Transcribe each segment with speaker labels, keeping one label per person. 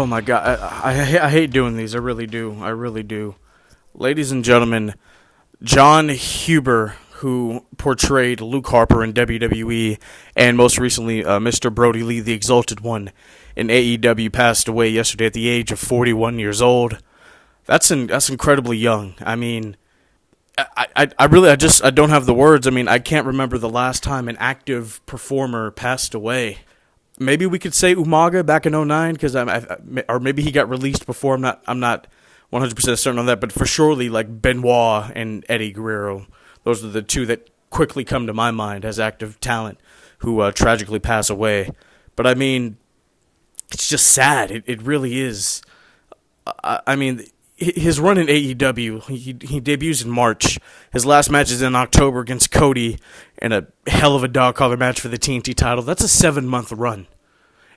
Speaker 1: Oh my God, I hate doing these. I really do. I really do. Ladies and gentlemen, Jon Huber, who portrayed Luke Harper in WWE, and most recently Mr. Brodie Lee, the Exalted One, in AEW, passed away yesterday at the age of 41 years old. That's incredibly young. I mean, I don't have the words. I mean, I can't remember the last time an active performer passed away. Maybe we could say Umaga back in 2009, because or maybe he got released before. I'm not 100% certain on that, but for surely like Benoit and Eddie Guerrero, those are the two that quickly come to my mind as active talent who tragically pass away. But I mean, it's just sad. It really is. I mean, his run in AEW, he debuts in March. His last match is in October against Cody, and a hell of a dog collar match for the TNT title. That's a 7-month run.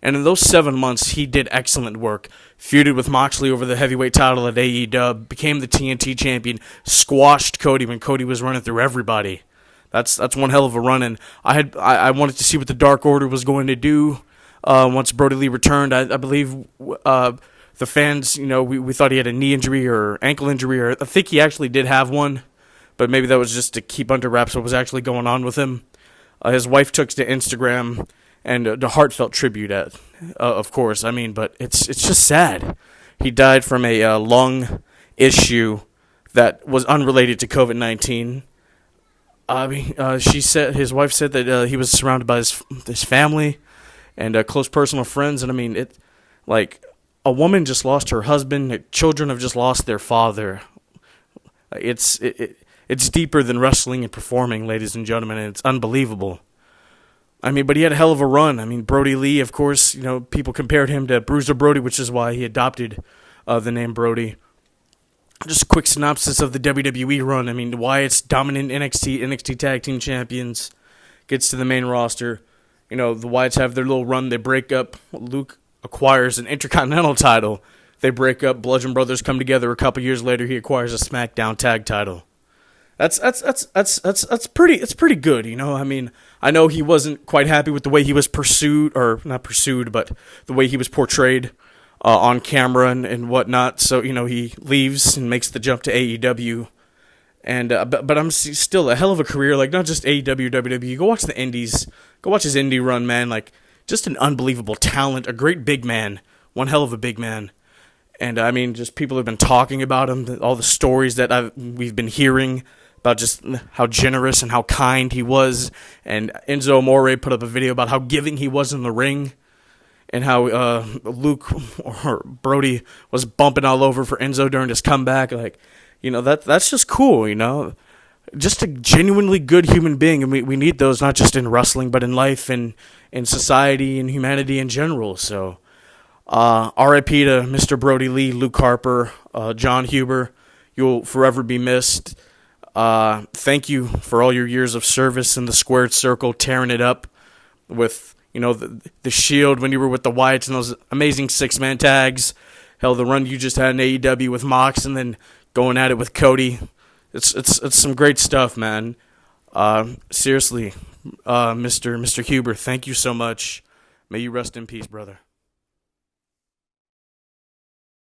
Speaker 1: And in those 7 months, he did excellent work. Feuded with Moxley over the heavyweight title at AEW, became the TNT champion, squashed Cody when Cody was running through everybody. That's one hell of a run, and I wanted to see what the Dark Order was going to do once Brodie Lee returned. I believe the fans, we thought he had a knee injury or ankle injury, or I think he actually did have one, but maybe that was just to keep under wraps what was actually going on with him. His wife took to Instagram and the heartfelt tribute of course. I mean, but it's just sad. He died from a lung issue that was unrelated to COVID-19. I mean, his wife said that he was surrounded by his family and close personal friends, and I mean, a woman just lost her husband. Children have just lost their father. It's deeper than wrestling and performing, ladies and gentlemen, and it's unbelievable. I mean, but he had a hell of a run. I mean, Brodie Lee, of course, people compared him to Bruiser Brody, which is why he adopted the name Brody. Just a quick synopsis of the WWE run. I mean, Wyatt's dominant NXT Tag Team Champions, gets to the main roster. The Wyatts have their little run. They break up. Luke acquires an Intercontinental title. They break up. Bludgeon Brothers come together. A couple years later, he acquires a SmackDown tag title. That's pretty. It's pretty good, I mean, I know he wasn't quite happy with the way he was pursued, or not pursued, but the way he was portrayed on camera and whatnot. So he leaves and makes the jump to AEW. And but I'm still a hell of a career. Like, not just AEW, WWE. Go watch the Indies. Go watch his indie run, man. Like, just an unbelievable talent, a great big man, one hell of a big man. And I mean, just people have been talking about him, all the stories that we've been hearing about just how generous and how kind he was. And Enzo Amore put up a video about how giving he was in the ring, and how Luke or Brodie was bumping all over for Enzo during his comeback. Like, that's just cool, Just a genuinely good human being, and we need those not just in wrestling, but in life and in society and humanity in general. So, R.I.P. to Mr. Brodie Lee, Luke Harper, Jon Huber. You'll forever be missed. Thank you for all your years of service in the squared circle, tearing it up with, the Shield when you were with the Wyatts and those amazing 6-man tags. Hell, the run you just had in AEW with Mox, and then going at it with Cody. It's some great stuff, man. Seriously, Mr. Huber, thank you so much. May you rest in peace, brother.